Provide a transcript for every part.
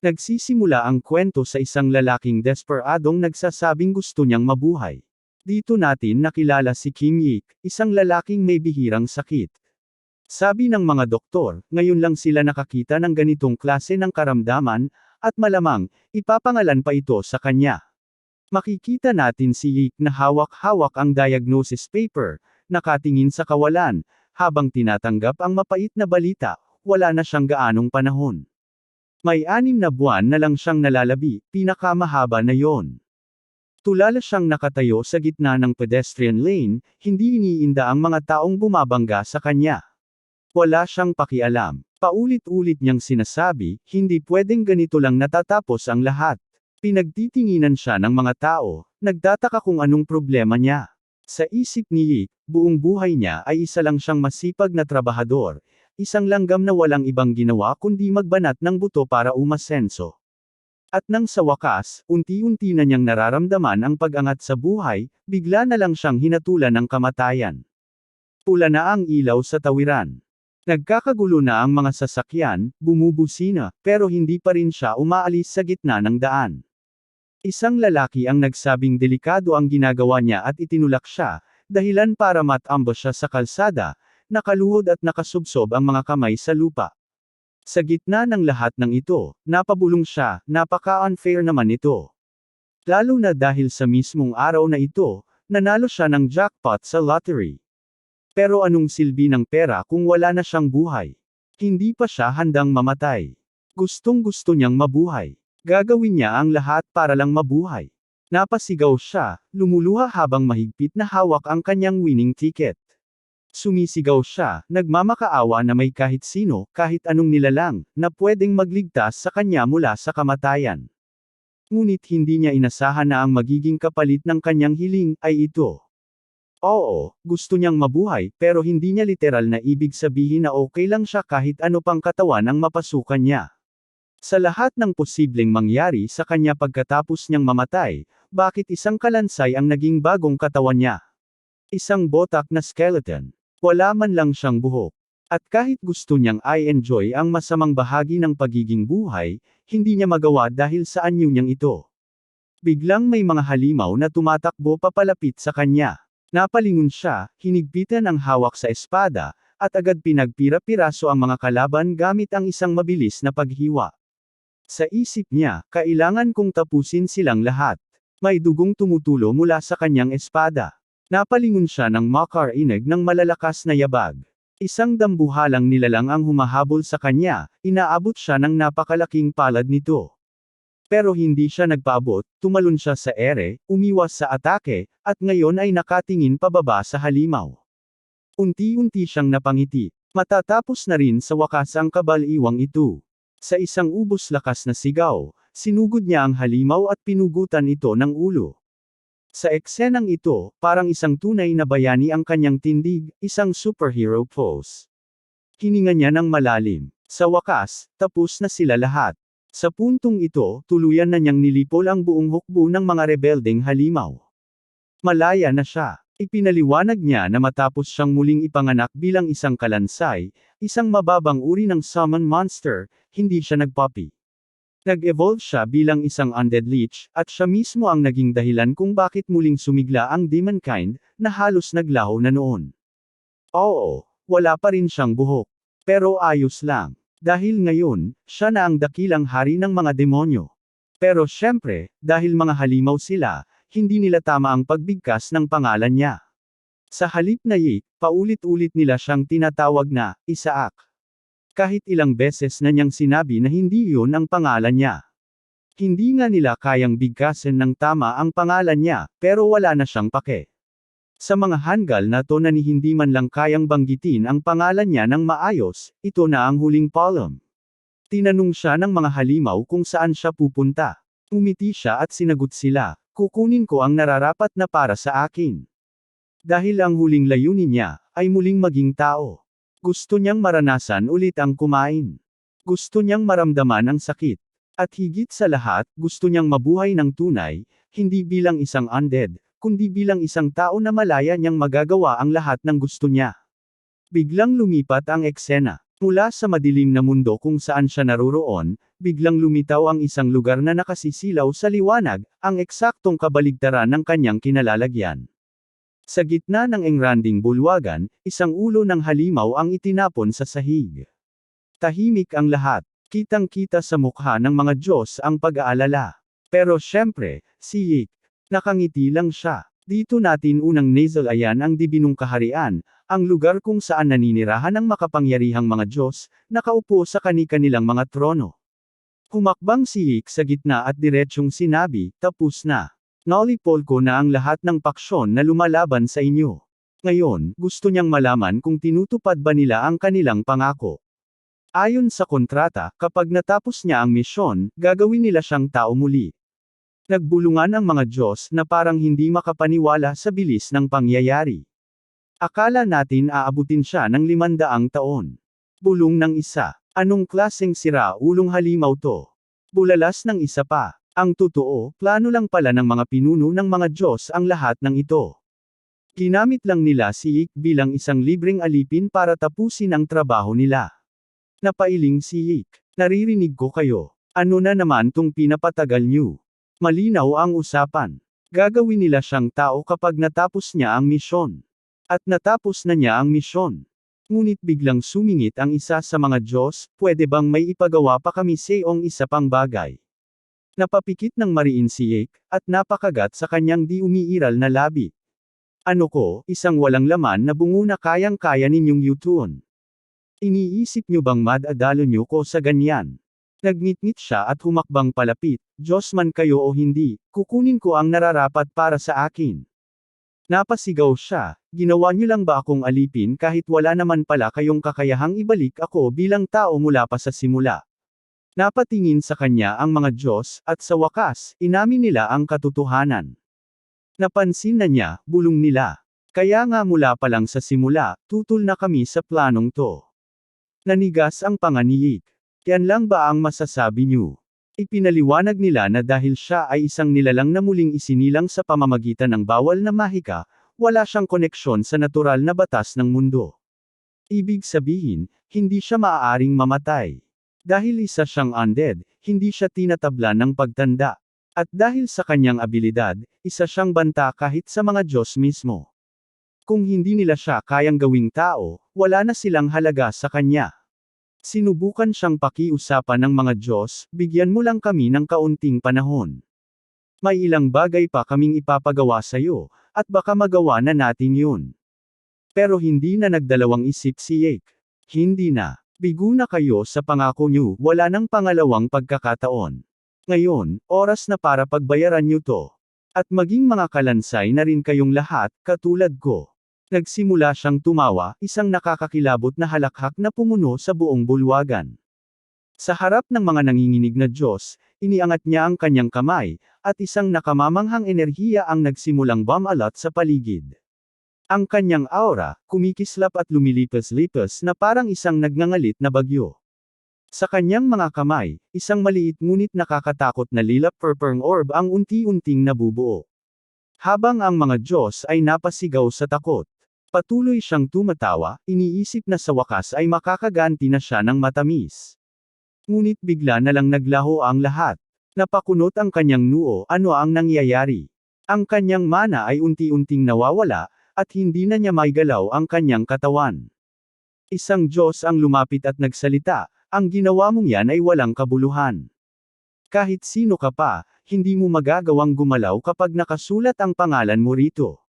Nagsisimula ang kwento sa isang lalaking desperadong nagsasabing gusto niyang mabuhay. Dito natin nakilala si Kim Yik, isang lalaking may bihirang sakit. Sabi ng mga doktor, ngayon lang sila nakakita ng ganitong klase ng karamdaman, at malamang, ipapangalan pa ito sa kanya. Makikita natin si Yik na hawak-hawak ang diagnosis paper, nakatingin sa kawalan, habang tinatanggap ang mapait na balita, wala na siyang gaanong panahon. May 6 na buwan na lang siyang nalalabi, pinakamahaba na yon. Tulala siyang nakatayo sa gitna ng pedestrian lane, hindi iniinda ang mga taong bumabangga sa kanya. Wala siyang pakialam. Paulit-ulit niyang sinasabi, hindi pwedeng ganito lang natatapos ang lahat. Pinagtitinginan siya ng mga tao, nagtataka kung anong problema niya. Sa isip ni Yik, buong buhay niya ay isa lang siyang masipag na trabahador, isang langgam na walang ibang ginawa kundi magbanat ng buto para umasenso. At nang sa wakas, unti-unti na niyang nararamdaman ang pag-angat sa buhay, bigla na lang siyang hinatulan ng kamatayan. Pula na ang ilaw sa tawiran. Nagkakagulo na ang mga sasakyan, bumubusina, pero hindi pa rin siya umaalis sa gitna ng daan. Isang lalaki ang nagsabing delikado ang ginagawa niya at itinulak siya, dahilan para matambos siya sa kalsada, nakaluhod at nakasubsob ang mga kamay sa lupa. Sa gitna ng lahat ng ito, napabulong siya, napaka-unfair naman ito. Lalo na dahil sa mismong araw na ito, nanalo siya ng jackpot sa lottery. Pero anong silbi ng pera kung wala na siyang buhay? Hindi pa siya handang mamatay. Gustong-gusto niyang mabuhay. Gagawin niya ang lahat para lang mabuhay. Napasigaw siya, lumuluha habang mahigpit na hawak ang kanyang winning ticket. Sumisigaw siya, nagmamakaawa na may kahit sino, kahit anong nilalang, na pwedeng magligtas sa kanya mula sa kamatayan. Ngunit hindi niya inasahan na ang magiging kapalit ng kanyang hiling, ay ito. Oo, gusto niyang mabuhay, pero hindi niya literal na ibig sabihin na okay lang siya kahit ano pang katawan ang mapasukan niya. Sa lahat ng posibleng mangyari sa kanya pagkatapos niyang mamatay, bakit isang kalansay ang naging bagong katawan niya? Isang botak na skeleton. Wala man lang siyang buhok. At kahit gusto niyang i-enjoy ang masamang bahagi ng pagiging buhay, hindi niya magawa dahil sa anyo niyang ito. Biglang may mga halimaw na tumatakbo papalapit sa kanya. Napalingon siya, hinigpitan ang hawak sa espada, at agad pinagpira-piraso ang mga kalaban gamit ang isang mabilis na paghiwa. Sa isip niya, kailangan kong tapusin silang lahat. May dugong tumutulo mula sa kanyang espada. Napalingon siya ng makarinig ng malalakas na yabag. Isang dambuhalang nilalang ang humahabol sa kanya, inaabot siya ng napakalaking palad nito. Pero hindi siya nagpaabot, tumalon siya sa ere, umiwas sa atake, at ngayon ay nakatingin pababa sa halimaw. Unti-unti siyang napangiti. Matatapos na rin sa wakas ang kabaliwang ito. Sa isang ubos lakas na sigaw, sinugod niya ang halimaw at pinugutan ito ng ulo. Sa eksenang ito, parang isang tunay na bayani ang kanyang tindig, isang superhero pose. Hininga niya ng malalim. Sa wakas, tapos na sila lahat. Sa puntong ito, tuluyan na niyang nilipol ang buong hukbo ng mga rebeldeng halimaw. Malaya na siya. Ipinaliwanag niya na matapos siyang muling ipanganak bilang isang kalansay, isang mababang uri ng summon monster, hindi siya nagpapi. Nag-evolve siya bilang isang undead lich, at siya mismo ang naging dahilan kung bakit muling sumigla ang demonkind, na halos naglaho na noon. Oo, wala pa rin siyang buhok. Pero ayos lang. Dahil ngayon, siya na ang dakilang hari ng mga demonyo. Pero syempre, dahil mga halimaw sila, hindi nila tama ang pagbigkas ng pangalan niya. Sa halip na Yik, paulit-ulit nila siyang tinatawag na, Isaac. Kahit ilang beses na niyang sinabi na hindi iyon ang pangalan niya. Hindi nga nila kayang bigkasin ng tama ang pangalan niya, pero wala na siyang pake. Sa mga hanggal na to na ni hindi man lang kayang banggitin ang pangalan niya ng maayos, ito na ang huling palm. Tinanong siya ng mga halimaw kung saan siya pupunta. Umiti siya at sinagot sila, kukunin ko ang nararapat na para sa akin. Dahil ang huling layunin niya, ay muling maging tao. Gusto niyang maranasan ulit ang kumain. Gusto niyang maramdaman ang sakit. At higit sa lahat, gusto niyang mabuhay ng tunay, hindi bilang isang undead, kundi bilang isang tao na malaya niyang magagawa ang lahat ng gusto niya. Biglang lumipat ang eksena. Mula sa madilim na mundo kung saan siya naroroon, biglang lumitaw ang isang lugar na nakasisilaw sa liwanag, ang eksaktong kabaligtaran ng kanyang kinalalagyan. Sa gitna ng engranding bulwagan, isang ulo ng halimaw ang itinapon sa sahig. Tahimik ang lahat. Kitang-kita sa mukha ng mga Diyos ang pag-aalala. Pero syempre, si Yik. Nakangiti lang siya. Dito natin unang nasal ayan ang dibinong kaharian, ang lugar kung saan naninirahan ang makapangyarihang mga Diyos, nakaupo sa kani-kanilang mga trono. Humakbang si Yik sa gitna at diretsyong sinabi, tapos na. Nalipol ko na ang lahat ng paksyon na lumalaban sa inyo. Ngayon, gusto niyang malaman kung tinutupad ba nila ang kanilang pangako. Ayon sa kontrata, kapag natapos niya ang misyon, gagawin nila siyang tao muli. Nagbulungan ang mga Diyos na parang hindi makapaniwala sa bilis ng pangyayari. Akala natin aabutin siya ng 500 taon. Bulong ng isa. Anong klaseng sira-ulong halimaw to? Bulalas ng isa pa. Ang totoo, plano lang pala ng mga pinuno ng mga Diyos ang lahat ng ito. Ginamit lang nila si Yik bilang isang libreng alipin para tapusin ang trabaho nila. Napailing si Yik. Naririnig ko kayo. Ano na naman tung pinapatagal niyo? Malinaw ang usapan. Gagawin nila siyang tao kapag natapos niya ang misyon. At natapos na niya ang misyon. Ngunit biglang sumingit ang isa sa mga Diyos, pwede bang may ipagawa pa kami siyong isa pang bagay? Napapikit ng mariin si Yik, at napakagat sa kanyang di umiiral na labi. Ano ko, isang walang laman na bungo na kayang-kaya ninyong yutuon. Iniisip niyo bang madadalo niyo ko sa ganyan? Nagngit-ngit siya at humakbang palapit, Diyos man kayo o hindi, kukunin ko ang nararapat para sa akin. Napasigaw siya, ginawa niyo lang ba akong alipin kahit wala naman pala kayong kakayahang ibalik ako bilang tao mula pa sa simula? Napatingin sa kanya ang mga Diyos, at sa wakas, inamin nila ang katotohanan. Napansin na niya, bulong nila. Kaya nga mula pa lang sa simula, tutol na kami sa planong to. Nanigas ang panga ni Yik. Yan lang ba ang masasabi niyo? Ipinaliwanag nila na dahil siya ay isang nilalang na muling isinilang sa pamamagitan ng bawal na mahika, wala siyang koneksyon sa natural na batas ng mundo. Ibig sabihin, hindi siya maaaring mamatay. Dahil isa siyang undead, hindi siya tinatablan ng pagtanda. At dahil sa kanyang abilidad, isa siyang banta kahit sa mga Diyos mismo. Kung hindi nila siya kayang gawing tao, wala na silang halaga sa kanya. Sinubukan siyang pakiusapan ng mga Diyos, bigyan mo lang kami ng kaunting panahon. May ilang bagay pa kaming ipapagawa sa iyo, at baka magawa na natin yun. Pero hindi na nagdalawang isip si Yik. Hindi na. Bigo na kayo sa pangako niyo, wala nang pangalawang pagkakataon. Ngayon, oras na para pagbayaran niyo to. At maging mga kalansay na rin kayong lahat, katulad ko. Nagsimula siyang tumawa, isang nakakakilabot na halakhak na pumuno sa buong bulwagan. Sa harap ng mga nanginginig na Diyos, iniangat niya ang kanyang kamay, at isang nakamamanghang enerhiya ang nagsimulang bumalat sa paligid. Ang kanyang aura, kumikislap at lumilipas-lipas na parang isang nagngangalit na bagyo. Sa kanyang mga kamay, isang maliit ngunit nakakatakot na lilap purple orb ang unti-unting nabubuo. Habang ang mga Diyos ay napasigaw sa takot. Patuloy siyang tumatawa, iniisip na sa wakas ay makakaganti na siya ng matamis. Ngunit bigla na lang naglaho ang lahat. Napakunot ang kanyang noo, ano ang nangyayari? Ang kanyang mana ay unti-unting nawawala, at hindi na niya maigalaw ang kanyang katawan. Isang Diyos ang lumapit at nagsalita, ang ginawa mong yan ay walang kabuluhan. Kahit sino ka pa, hindi mo magagawang gumalaw kapag nakasulat ang pangalan mo rito.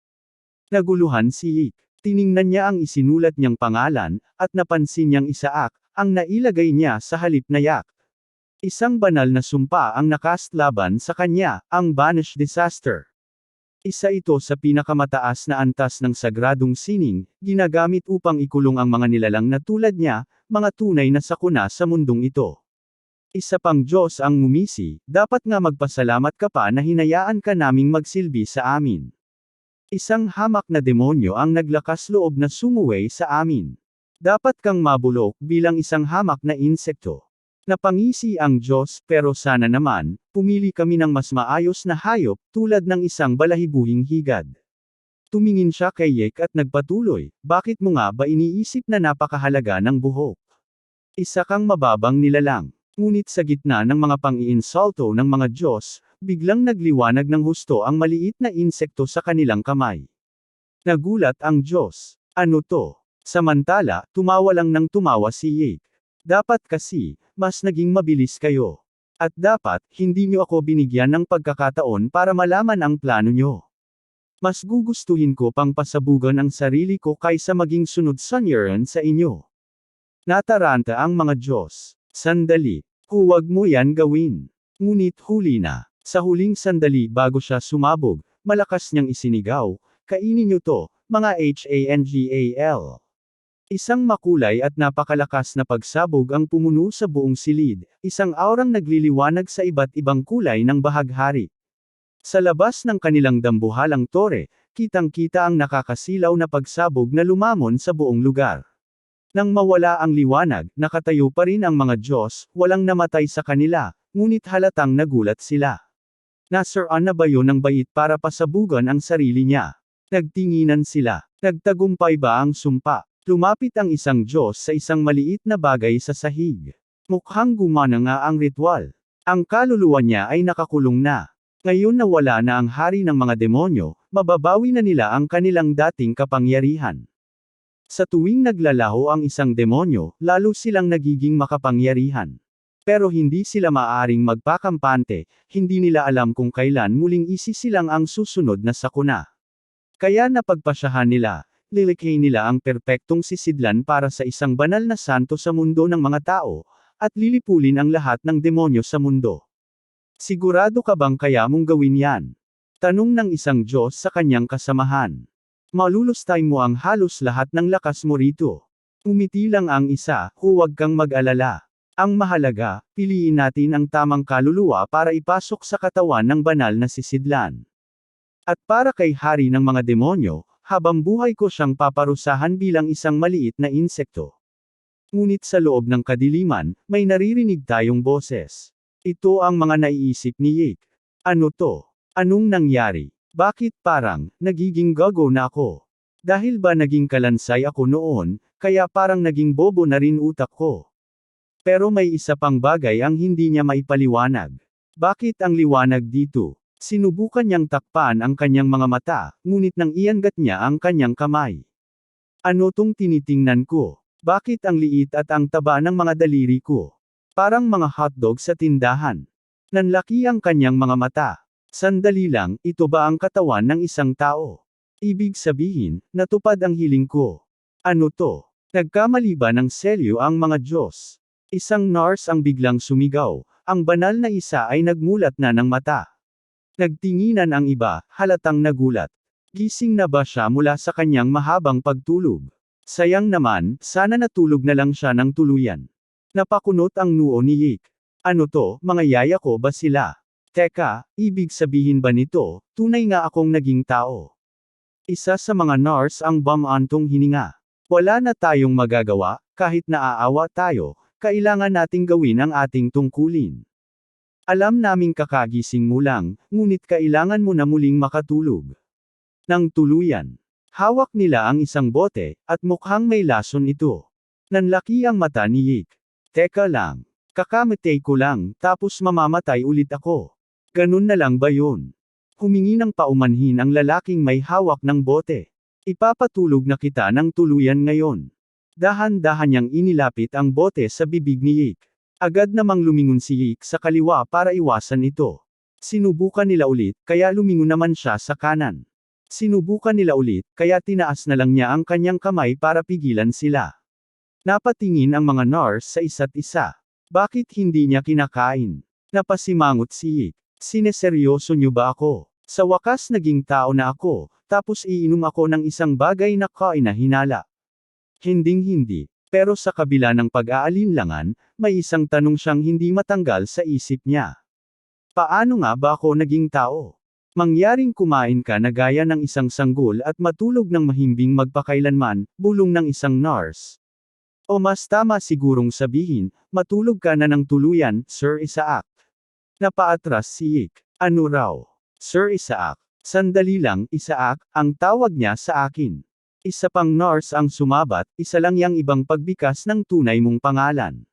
Naguluhan si Yik. Tiningnan niya ang isinulat niyang pangalan, at napansin niyang Isaak, ang nailagay niya sa halip na Yak. Isang banal na sumpa ang nakast laban sa kanya, ang Banish Disaster. Isa ito sa pinakamataas na antas ng sagradong sining, ginagamit upang ikulong ang mga nilalang na tulad niya, mga tunay na sakuna sa mundong ito. Isa pang Diyos ang ngumisi, dapat nga magpasalamat ka pa na hinayaan ka naming magsilbi sa amin. Isang hamak na demonyo ang naglakas loob na sumuway sa amin. Dapat kang mabulok bilang isang hamak na insekto. Napangisi ang Diyos, pero sana naman, pumili kami ng mas maayos na hayop, tulad ng isang balahibuhing higad. Tumingin siya kay Yik at nagpatuloy, bakit mo nga ba iniisip na napakahalaga ng buhok? Isa kang mababang nilalang. Ngunit sa gitna ng mga pang-iinsulto ng mga Diyos, biglang nagliwanag ng husto ang maliit na insekto sa kanilang kamay. Nagulat ang Diyos. Ano to? Samantala, tumawa lang ng tumawa si Yake. Dapat kasi, mas naging mabilis kayo. At dapat, hindi niyo ako binigyan ng pagkakataon para malaman ang plano niyo. Mas gugustuhin ko pang pasabugan ang sarili ko kaysa maging sunod sanyaran sa inyo. Nataranta ang mga Diyos. Sandali. Huwag mo yan gawin. Ngunit huli na. Sa huling sandali bago siya sumabog, malakas niyang isinigaw, kainin niyo to, mga HANGAL. Isang makulay at napakalakas na pagsabog ang pumuno sa buong silid, isang aurang nagliliwanag sa iba't ibang kulay ng bahaghari. Sa labas ng kanilang dambuhalang tore, kitang-kita ang nakakasilaw na pagsabog na lumamon sa buong lugar. Nang mawala ang liwanag, nakatayo pa rin ang mga Diyos, walang namatay sa kanila, ngunit halatang nagulat sila. Nasiraan na ba yun ng bait para pasabugan ang sarili niya? Nagtinginan sila. Nagtagumpay ba ang sumpa? Lumapit ang isang Diyos sa isang maliit na bagay sa sahig. Mukhang gumana nga ang ritual. Ang kaluluwa niya ay nakakulong na. Ngayon na wala na ang hari ng mga demonyo, mababawi na nila ang kanilang dating kapangyarihan. Sa tuwing naglalaho ang isang demonyo, lalo silang nagiging makapangyarihan. Pero hindi sila maaring magpakampante, hindi nila alam kung kailan muling isisilang ang susunod na sakuna. Kaya napagpasyahan nila, lilikhay nila ang perpektong sisidlan para sa isang banal na santo sa mundo ng mga tao, at lilipulin ang lahat ng demonyo sa mundo. Sigurado ka bang kaya mong gawin yan? Tanong ng isang Diyos sa kanyang kasamahan. Malulustay mo ang halos lahat ng lakas mo rito. Umiti lang ang isa, huwag kang mag-alala. Ang mahalaga, piliin natin ang tamang kaluluwa para ipasok sa katawan ng banal na sisidlan. At para kay hari ng mga demonyo, habang buhay ko siyang paparusahan bilang isang maliit na insekto. Ngunit sa loob ng kadiliman, may naririnig tayong boses. Ito ang mga naiisip ni Yake. Ano to? Anong nangyari? Bakit parang, nagiging gago na ako? Dahil ba naging kalansay ako noon, kaya parang naging bobo na rin utak ko? Pero may isa pang bagay ang hindi niya maipaliwanag. Bakit ang liwanag dito? Sinubukan niyang takpan ang kanyang mga mata, ngunit nang iangat niya ang kanyang kamay. Ano tong tinitingnan ko? Bakit ang liit at ang taba ng mga daliri ko? Parang mga hotdog sa tindahan. Nanlaki ang kanyang mga mata. Sandali lang, ito ba ang katawan ng isang tao? Ibig sabihin, natupad ang hiling ko. Ano to? Nagkamali ba ng selyo ang mga Diyos? Isang nurse ang biglang sumigaw, ang banal na isa ay nagmulat na ng mata. Nagtinginan ang iba, halatang nagulat. Gising na ba siya mula sa kanyang mahabang pagtulog? Sayang naman, sana natulog na lang siya ng tuluyan. Napakunot ang noo ni Yake. Ano to, mga yaya ko ba sila? Teka, ibig sabihin ba nito, tunay nga akong naging tao? Isa sa mga nurse ang bumantong hininga. Wala na tayong magagawa, kahit naaawa tayo, kailangan nating gawin ang ating tungkulin. Alam naming kakagising mo lang, ngunit kailangan mo na muling makatulog. Nang tuluyan. Hawak nila ang isang bote, at mukhang may lason ito. Nanlaki ang mata ni Yake. Teka lang. Kakamatay ko lang, tapos mamamatay ulit ako. Ganun na lang ba yun? Humingi ng paumanhin ang lalaking may hawak ng bote. Ipapatulog na kita ng tuluyan ngayon. Dahan-dahan niyang inilapit ang bote sa bibig ni Yake. Agad namang lumingon si Yake sa kaliwa para iwasan ito. Sinubukan nila ulit, kaya lumingon naman siya sa kanan. Sinubukan nila ulit, kaya tinaas na lang niya ang kanyang kamay para pigilan sila. Napatingin ang mga nurse sa isa't isa. Bakit hindi niya kinakain? Napasimangot si Yake. Sineseryoso niyo ba ako? Sa wakas naging tao na ako, tapos iinom ako ng isang bagay na kainahinala. Hinding-hindi. Pero sa kabila ng pag-aalinlangan, may isang tanong siyang hindi matanggal sa isip niya. Paano nga ba ako naging tao? Mangyaring kumain ka na gaya ng isang sanggol at matulog ng mahimbing magpakailanman, bulong ng isang nurse. O mas tama sigurong sabihin, matulog ka na ng tuluyan, Sir Isaac. Napaatras si Yake. Ano raw? Sir Isaac. Sandali lang, Isaac, ang tawag niya sa akin. Isa pang nurse ang sumabat, isa lang yang ibang pagbikas ng tunay mong pangalan.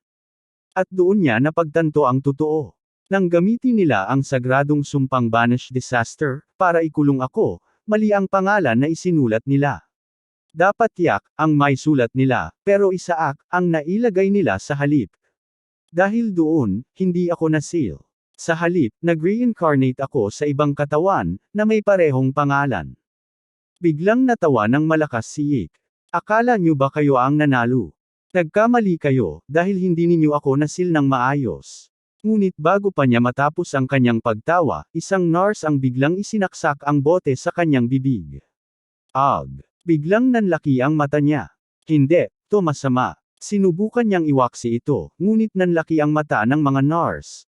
At doon niya napagtanto ang totoo. Nang gamitin nila ang sagradong sumpang Banish Disaster, para ikulong ako, mali ang pangalan na isinulat nila. Dapat yak, ang may sulat nila, pero Isaak, ang nailagay nila sa halip. Dahil doon, hindi ako nasil. Sa halip, nag-reincarnate ako sa ibang katawan, na may parehong pangalan. Biglang natawa ng malakas si Yik. Akala nyo ba kayo ang nanalo? Nagkamali kayo, dahil hindi ninyo ako nasil ng maayos. Ngunit bago pa niya matapos ang kanyang pagtawa, isang nurse ang biglang isinaksak ang bote sa kanyang bibig. Ag! Biglang nanlaki ang mata niya. Hindi, to masama. Sinubukan niyang iwaksi ito, ngunit nanlaki ang mata ng mga nurse.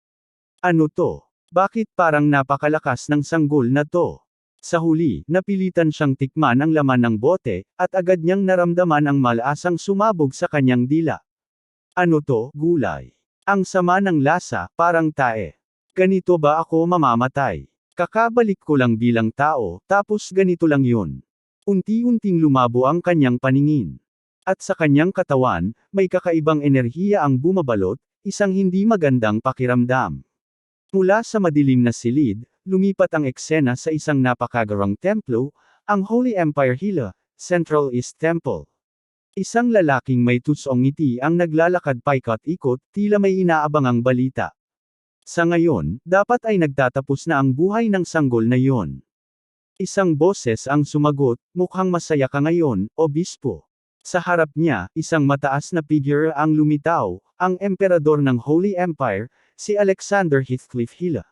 Ano to? Bakit parang napakalakas ng sanggol na to? Sa huli, napilitan siyang tikman ang laman ng bote, at agad niyang naramdaman ang malaasang sumabog sa kanyang dila. Ano to? Gulay. Ang sama ng lasa, parang tae. Ganito ba ako mamamatay? Kakabalik ko lang bilang tao, tapos ganito lang yun. Unti-unting lumabo ang kanyang paningin. At sa kanyang katawan, may kakaibang enerhiya ang bumabalot, isang hindi magandang pakiramdam. Mula sa madilim na silid, lumipat ang eksena sa isang napakagarang templo, ang Holy Empire Hila, Central East Temple. Isang lalaking may tusong ngiti ang naglalakad paikot-ikot, tila may inaabangang balita. Sa ngayon, dapat ay nagtatapos na ang buhay ng sanggol na yon. Isang boses ang sumagot, mukhang masaya ka ngayon, obispo. Sa harap niya, isang mataas na figure ang lumitaw, ang emperador ng Holy Empire, si Alexander Heathcliff Hila.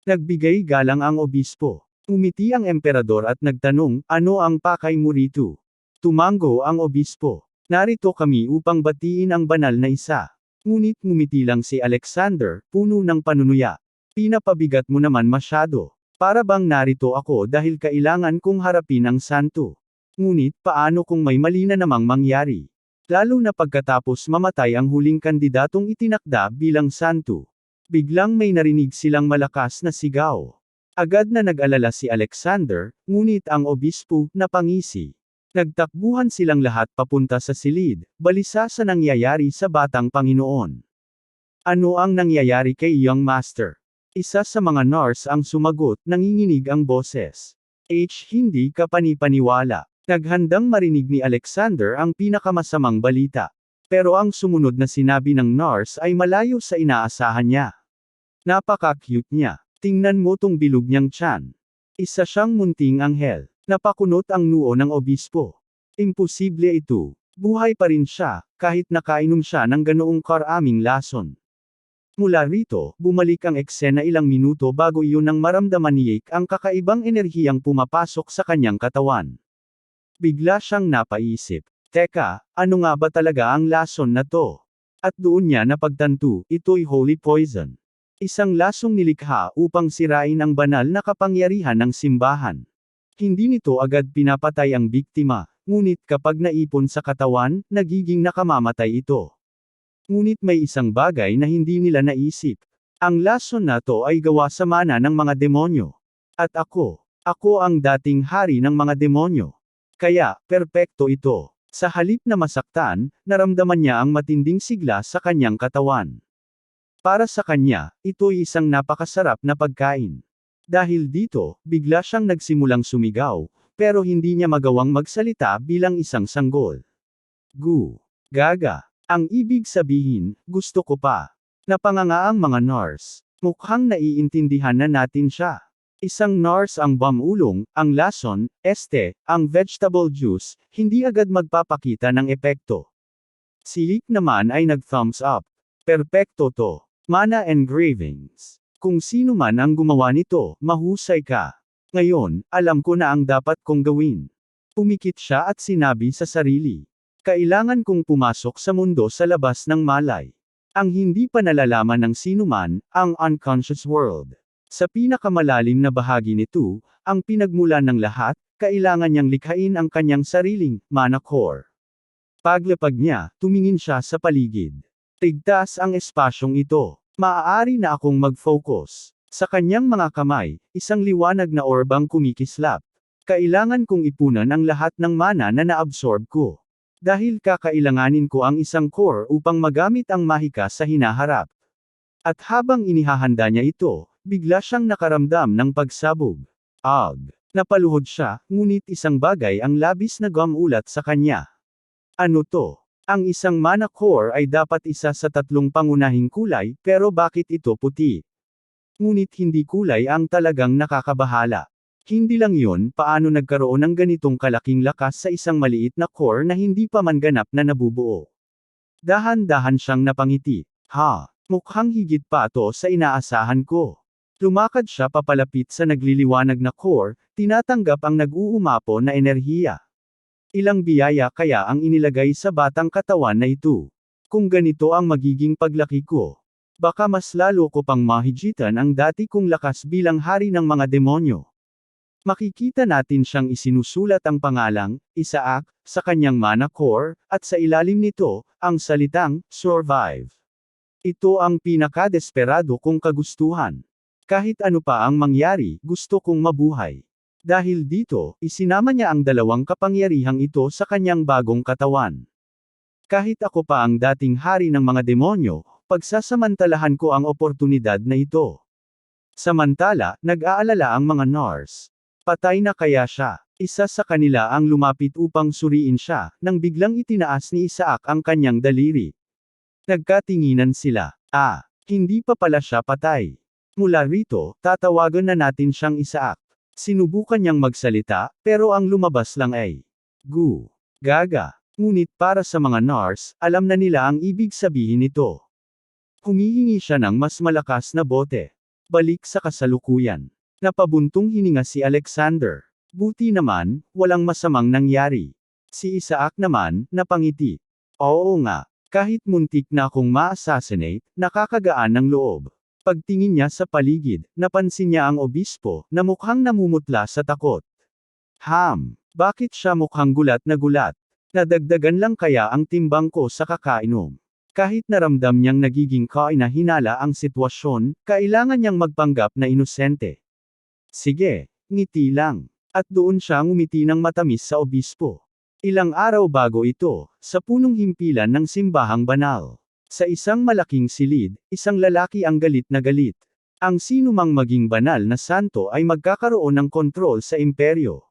Nagbigay galang ang obispo. Umiti ang emperador at nagtanong, ano ang pakay mo rito? Tumango ang obispo. Narito kami upang batiin ang banal na isa. Ngunit ngumiti lang si Alexander, puno ng panunuya. Pinapabigat mo naman masyado. Para bang narito ako dahil kailangan kong harapin ang santo. Ngunit paano kung may mali na namang mangyari? Lalo na pagkatapos mamatay ang huling kandidatong itinakda bilang santo. Biglang may narinig silang malakas na sigaw. Agad na nag-alala si Alexander, ngunit ang obispo, napangisi. Nagtakbuhan silang lahat papunta sa silid, balisa sa nangyayari sa batang Panginoon. Ano ang nangyayari kay Young Master? Isa sa mga nurse ang sumagot, nanginginig ang boses. Hindi ka panipaniwala. Naghandang marinig ni Alexander ang pinakamasamang balita. Pero ang sumunod na sinabi ng nurse ay malayo sa inaasahan niya. Napaka-cute niya. Tingnan mo tong bilog niyang tiyan. Isa siyang munting anghel. Napakunot ang noo ng obispo. Imposible ito. Buhay pa rin siya, kahit nakainom siya ng ganoong karaming lason. Mula rito, bumalik ang eksena ilang minuto bago iyon nang maramdaman ni Yake ang kakaibang enerhiyang pumapasok sa kanyang katawan. Bigla siyang napaisip, teka, ano nga ba talaga ang lason na to? At doon niya napagtanto, ito'y holy poison. Isang lasong nilikha upang sirain ang banal na kapangyarihan ng simbahan. Hindi nito agad pinapatay ang biktima, ngunit kapag naipon sa katawan, nagiging nakamamatay ito. Ngunit may isang bagay na hindi nila naisip. Ang lason na to ay gawa sa mana ng mga demonyo. At ako ang dating hari ng mga demonyo. Kaya, perpekto ito. Sa halip na masaktan, naramdaman niya ang matinding sigla sa kanyang katawan. Para sa kanya, ito'y isang napakasarap na pagkain. Dahil dito, bigla siyang nagsimulang sumigaw, pero hindi niya magawang magsalita bilang isang sanggol. Gaga. Ang ibig sabihin, gusto ko pa. Napanganga ang mga nurse. Mukhang naiintindihan na natin siya. Isang nurse ang bamulong, ang lason, ang vegetable juice, hindi agad magpapakita ng epekto. Si Yik naman ay nag-thumbs up. Perpekto to. Mana engravings. Kung sino man ang gumawa nito, mahusay ka. Ngayon, alam ko na ang dapat kong gawin. Pumikit siya at sinabi sa sarili. Kailangan kong pumasok sa mundo sa labas ng malay. Ang hindi pa nalalaman ng sinuman, ang unconscious world. Sa pinakamalalim na bahagi nito, ang pinagmulan ng lahat, kailangan niyang likhain ang kanyang sariling mana core. Paglapag niya, tumingin siya sa paligid. Tigtas ang espasyong ito. Maaari na akong mag-focus. Sa kanyang mga kamay, isang liwanag na orbang kumikislap. Kailangan kong ipunan ang lahat ng mana na naabsorb ko. Dahil kakailanganin ko ang isang core upang magamit ang mahika sa hinaharap. At habang inihahanda niya ito, bigla siyang nakaramdam ng pagsabog. Ag. Napaluhod siya, ngunit isang bagay ang labis na gumulat sa kanya. Ano to? Ang isang mana core ay dapat isa sa tatlong pangunahing kulay, pero bakit ito puti? Ngunit hindi kulay ang talagang nakakabahala. Hindi lang yun, paano nagkaroon ng ganitong kalaking lakas sa isang maliit na core na hindi pa man ganap na nabubuo. Dahan-dahan siyang napangiti. Mukhang higit pa ito sa inaasahan ko. Lumakad siya papalapit sa nagliliwanag na core, tinatanggap ang nag-uumapo na enerhiya. Ilang biyaya kaya ang inilagay sa batang katawan na ito? Kung ganito ang magiging paglaki ko, baka mas lalo ko pang mahigitan ang dati kong lakas bilang hari ng mga demonyo. Makikita natin siyang isinusulat ang pangalang, Isaac, sa kanyang mana core, at sa ilalim nito, ang salitang, survive. Ito ang pinakadesperado kong kagustuhan. Kahit ano pa ang mangyari, gusto kong mabuhay. Dahil dito, isinama niya ang dalawang kapangyarihang ito sa kanyang bagong katawan. Kahit ako pa ang dating hari ng mga demonyo, pagsasamantalahan ko ang oportunidad na ito. Samantala, nag-aalala ang mga Nars. Patay na kaya siya? Isa sa kanila ang lumapit upang suriin siya, nang biglang itinaas ni Isaac ang kanyang daliri. Nagkatinginan sila. Hindi pa pala siya patay. Mula rito, tatawagan na natin siyang Isaac. Sinubukan niyang magsalita, pero ang lumabas lang ay Gaga. Ngunit para sa mga Nars, alam na nila ang ibig sabihin nito. Humihingi siya ng mas malakas na bote. Balik sa kasalukuyan. Napabuntong hininga si Alexander. Buti naman, walang masamang nangyari. Si Isaac naman, napangiti. Oo nga, kahit muntik na akong ma-assassinate, nakakagaan ng loob. Pagtingin niya sa paligid, napansin niya ang obispo, na mukhang namumutla sa takot. Bakit siya mukhang gulat na gulat? Nadagdagan lang kaya ang timbang ko sa kakainom. Kahit naramdam niyang nagiging kainahinala ang sitwasyon, kailangan niyang magpanggap na inosente. Sige, ngiti lang. At doon siya ngumiti ng matamis sa obispo. Ilang araw bago ito, sa punong himpilan ng simbahang banal. Sa isang malaking silid, isang lalaki ang galit na galit. Ang sinumang maging banal na santo ay magkakaroon ng kontrol sa imperyo.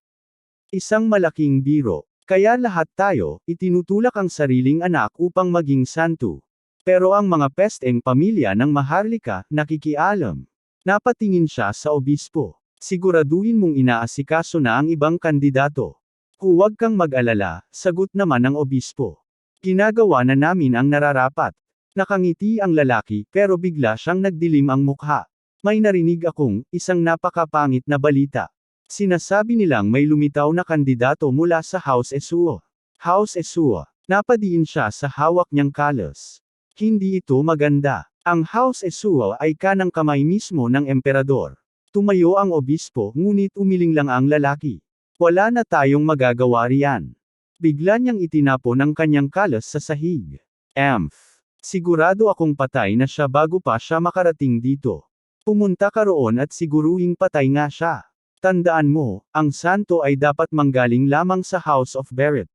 Isang malaking biro. Kaya lahat tayo, itinutulak ang sariling anak upang maging santo. Pero ang mga pesteng pamilya ng Maharlika, nakikialam. Napatingin siya sa obispo. Siguraduhin mong inaasikaso na ang ibang kandidato. Huwag kang mag-alala, sagot naman ng obispo. Ginagawa na namin ang nararapat. Nakangiti ang lalaki, pero bigla siyang nagdilim ang mukha. May narinig akong, isang napakapangit na balita. Sinasabi nilang may lumitaw na kandidato mula sa House Esuo. House Esuo. Napadiin siya sa hawak niyang kalos. Hindi ito maganda. Ang House Esuo ay kanang kamay mismo ng emperador. Tumayo ang obispo, ngunit umiling lang ang lalaki. Wala na tayong magagawa riyan. Bigla niyang itinapon ang kanyang kalos sa sahig. Sigurado akong patay na siya bago pa siya makarating dito. Pumunta ka roon at siguruhing patay nga siya. Tandaan mo, ang santo ay dapat manggaling lamang sa House of Barrett.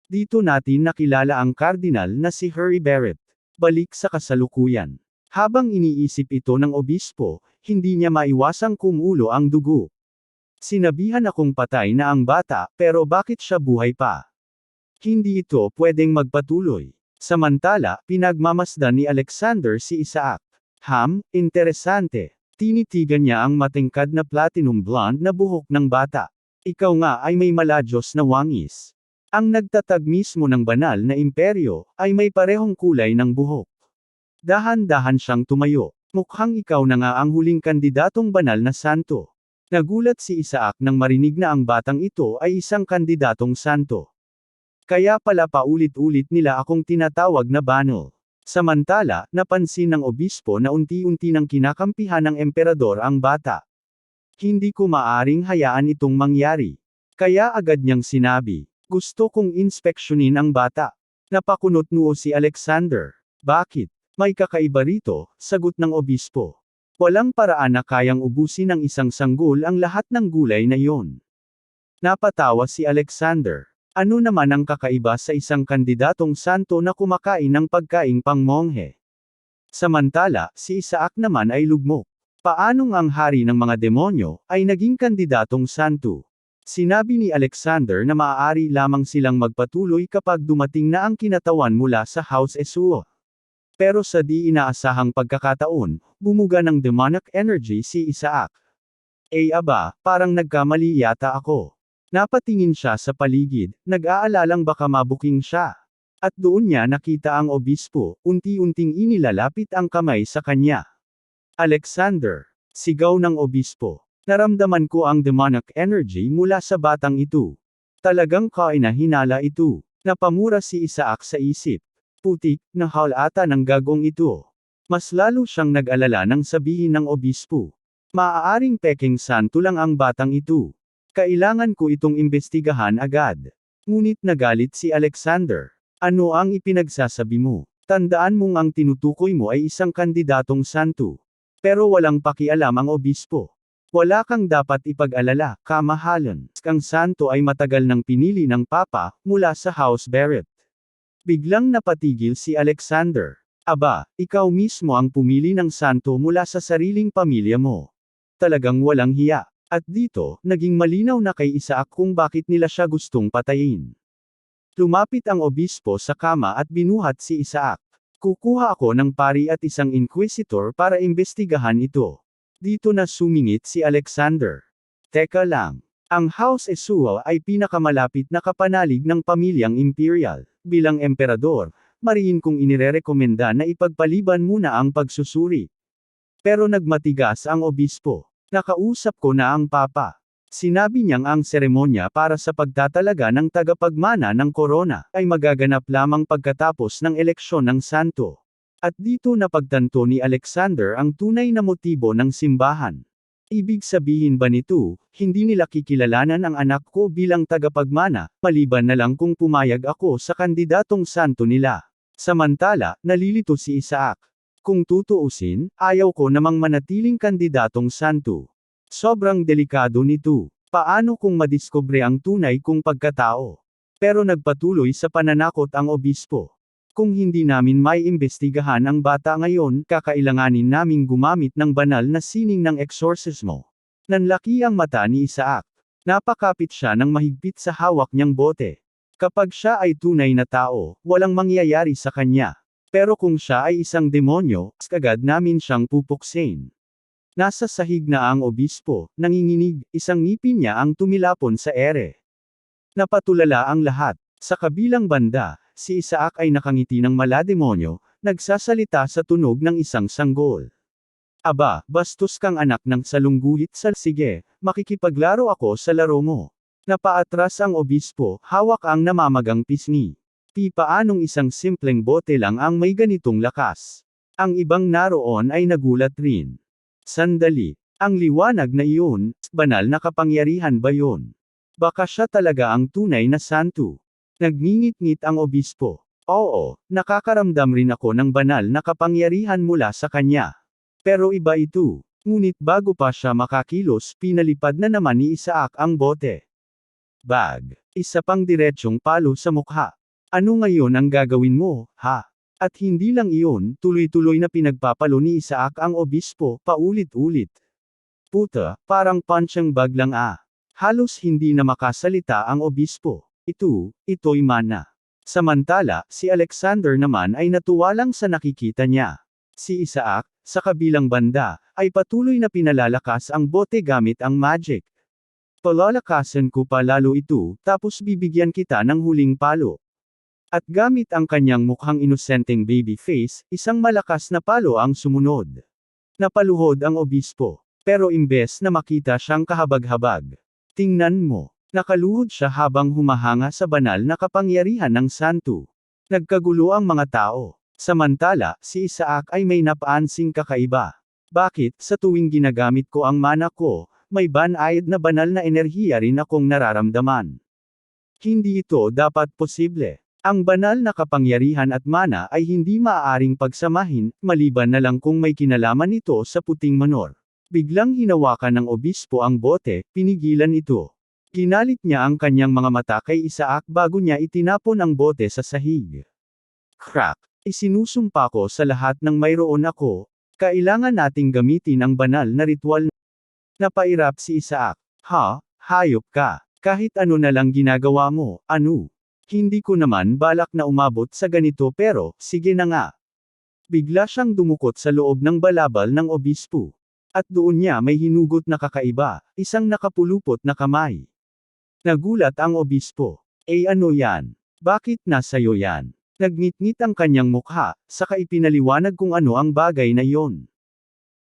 Dito natin nakilala ang kardinal na si Harry Barrett. Balik sa kasalukuyan. Habang iniisip ito ng obispo, hindi niya maiwasang kumulo ang dugo. Sinabihan akong patay na ang bata, pero bakit siya buhay pa? Hindi ito pwedeng magpatuloy. Samantala, pinagmamasdan ni Alexander si Isaac. Interesante. Tinitigan niya ang matingkad na platinum blonde na buhok ng bata. Ikaw nga ay may maladyos na wangis. Ang nagtatag mismo ng banal na imperyo, ay may parehong kulay ng buhok. Dahan-dahan siyang tumayo. Mukhang ikaw na nga ang huling kandidatong banal na santo. Nagulat si Isaac nang marinig na ang batang ito ay isang kandidatong santo. Kaya pala paulit-ulit nila akong tinatawag na banal. Samantala, napansin ng obispo na unti-unti nang kinakampihan ng emperador ang bata. Hindi ko maaring hayaan itong mangyari. Kaya agad niyang sinabi, gusto kong inspeksyonin ang bata. Napakunot noo si Alexander. Bakit? May kakaiba rito, sagot ng obispo. Walang paraan na kayang ubusin ng isang sanggol ang lahat ng gulay na iyon. Napatawa si Alexander. Ano naman ang kakaiba sa isang kandidatong santo na kumakain ng pagkaing pangmonghe? Samantala, si Isaac naman ay lugmok. Paanong ang hari ng mga demonyo ay naging kandidatong santo? Sinabi ni Alexander na maaari lamang silang magpatuloy kapag dumating na ang kinatawan mula sa House Esau. Pero sa di inaasahang pagkakataon, bumuga ng demonic energy si Isaac. Aba, parang nagkamali yata ako. Napatingin siya sa paligid, nag-aalalang baka mabuking siya. At doon niya nakita ang obispo, unti-unting inilalapit ang kamay sa kanya. Alexander, sigaw ng obispo. Naramdaman ko ang demonic energy mula sa batang ito. Talagang kainahinala ito. Napamura si Isaac sa isip. Putik, na ata ng gagong ito. Mas lalo siyang nag-alala nang sabihin ng obispo. Maaaring peking santo lang ang batang ito. Kailangan ko itong imbestigahan agad. Ngunit nagalit si Alexander. Ano ang ipinagsasabi mo? Tandaan mong ang tinutukoy mo ay isang kandidatong santo. Pero walang pakialam ang obispo. Wala kang dapat ipag-alala, kamahalan. Ang santo ay matagal nang pinili ng papa, mula sa House Barrett. Biglang napatigil si Alexander. Aba, ikaw mismo ang pumili ng santo mula sa sariling pamilya mo. Talagang walang hiya. At dito, naging malinaw na kay Isaac kung bakit nila siya gustong patayin. Lumapit ang obispo sa kama at binuhat si Isaac. Kukuha ako ng pari at isang inquisitor para imbestigahan ito. Dito na sumingit si Alexander. Teka lang. Ang House Esau ay pinakamalapit na kapanalig ng pamilyang imperial. Bilang emperador, mariin kong inirerekomenda na ipagpaliban muna ang pagsusuri. Pero nagmatigas ang obispo. Nakausap ko na ang papa. Sinabi niyang ang seremonya para sa pagtatalaga ng tagapagmana ng korona ay magaganap lamang pagkatapos ng eleksyon ng santo. At dito napagtanto ni Alexander ang tunay na motibo ng simbahan. Ibig sabihin ba nito, hindi nila kikilalanan ang anak ko bilang tagapagmana, maliban na lang kung pumayag ako sa kandidatong santo nila. Samantala, nalilito si Isaac. Kung tutuusin, ayaw ko namang manatiling kandidatong santo. Sobrang delikado nito. Paano kung madiskubre ang tunay kong pagkatao? Pero nagpatuloy sa pananakot ang obispo. Kung hindi namin may imbestigahan ang bata ngayon, kakailanganin naming gumamit ng banal na sining ng eksorsismo. Nanlaki ang mata ni Isaac. Napakapit siya ng mahigpit sa hawak niyang bote. Kapag siya ay tunay na tao, walang mangyayari sa kanya. Pero kung siya ay isang demonyo, agad namin siyang pupuksin. Nasa sahig na ang obispo, nanginginig, isang ngipin niya ang tumilapon sa ere. Napatulala ang lahat. Sa kabilang banda, si Isaac ay nakangiti ng malademonyo, nagsasalita sa tunog ng isang sanggol. Aba, bastos kang anak ng salungguhit sige, makikipaglaro ako sa laro mo. Napaatras ang obispo, hawak ang namamagang pisngi. Paanong isang simpleng bote lang ang may ganitong lakas? Ang ibang naroon ay nagulat rin. Sandali, ang liwanag na iyon, banal na kapangyarihan ba yun? Baka siya talaga ang tunay na santo. Nagngingit-ngit ang obispo. Oo, nakakaramdam rin ako ng banal na kapangyarihan mula sa kanya. Pero iba ito. Ngunit bago pa siya makakilos, pinalipad na naman ni Isaac ang bote. Bag. Isa pang diretsyong palo sa mukha. Ano ngayon ang gagawin mo, ha? At hindi lang iyon, tuloy-tuloy na pinagpapalo ni Isaac ang obispo, paulit-ulit. Puta, parang punching bag lang ah. Halos hindi na makasalita ang obispo. Ito'y mana. Samantala, si Alexander naman ay natuwa lang sa nakikita niya. Si Isaac, sa kabilang banda, ay patuloy na pinalalakas ang bote gamit ang magic. Palalakasan ko pa lalo ito, tapos bibigyan kita ng huling palo. At gamit ang kanyang mukhang inosenteng baby face, isang malakas na palo ang sumunod. Napaluhod ang obispo. Pero imbes na makita siyang kahabag-habag. Tingnan mo. Nakaluhod siya habang humahanga sa banal na kapangyarihan ng santo. Nagkagulo ang mga tao. Samantala, si Isaac ay may napaansing kakaiba. Bakit, sa tuwing ginagamit ko ang mana ko, may banayad na banal na enerhiya rin akong nararamdaman. Hindi ito dapat posible. Ang banal na kapangyarihan at mana ay hindi maaaring pagsamahin, maliban na lang kung may kinalaman ito sa puting manor. Biglang hinawakan ng obispo ang bote, pinigilan ito. Kinalit niya ang kanyang mga mata kay Isaac bago niya itinapon ang bote sa sahig. Crack! Isinusumpa ko sa lahat ng mayroon ako, kailangan nating gamitin ang banal na ritual. Napairap si Isaac. Ha? Hayop ka. Kahit ano na lang ginagawa mo, ano? Hindi ko naman balak na umabot sa ganito pero, sige na nga. Bigla siyang dumukot sa loob ng balabal ng obispo. At doon niya may hinugot na kakaiba, isang nakapulupot na kamay. Nagulat ang obispo. Ano yan? Bakit nasa'yo yan? Nagngit-ngit ang kanyang mukha, saka ipinaliwanag kung ano ang bagay na iyon.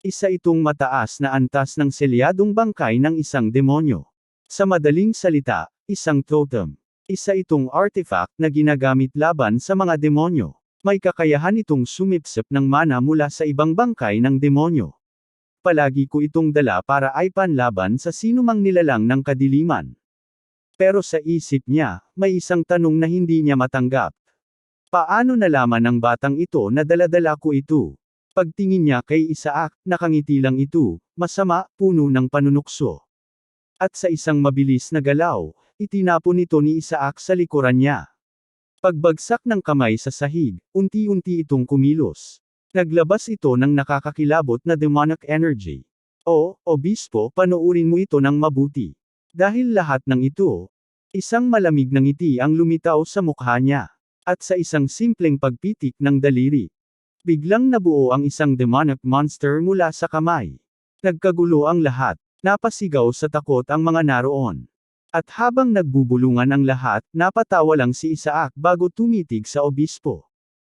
Isa itong mataas na antas ng selyadong bangkay ng isang demonyo. Sa madaling salita, isang totem. Isa itong artifact na ginagamit laban sa mga demonyo. May kakayahan itong sumipsip ng mana mula sa ibang bangkay ng demonyo. Palagi ko itong dala para ay panlaban sa sinumang nilalang ng kadiliman. Pero sa isip niya, may isang tanong na hindi niya matanggap. Paano nalaman ng batang ito na dala-dala ko ito? Pagtingin niya kay Isaac, nakangiti lang ito, masama, puno ng panunukso. At sa isang mabilis na galaw, itinapon ito ni Isaac sa likuran niya. Pagbagsak ng kamay sa sahig, unti-unti itong kumilos. Naglabas ito ng nakakakilabot na demonic energy. O, obispo, panoorin mo ito ng mabuti. Dahil lahat ng ito, isang malamig na ngiti ang lumitaw sa mukha niya. At sa isang simpleng pagpitik ng daliri, biglang nabuo ang isang demonic monster mula sa kamay. Nagkagulo ang lahat, napasigaw sa takot ang mga naroon. At habang nagbubulungan ang lahat, napatawa lang si Isaac bago tumitig sa obispo.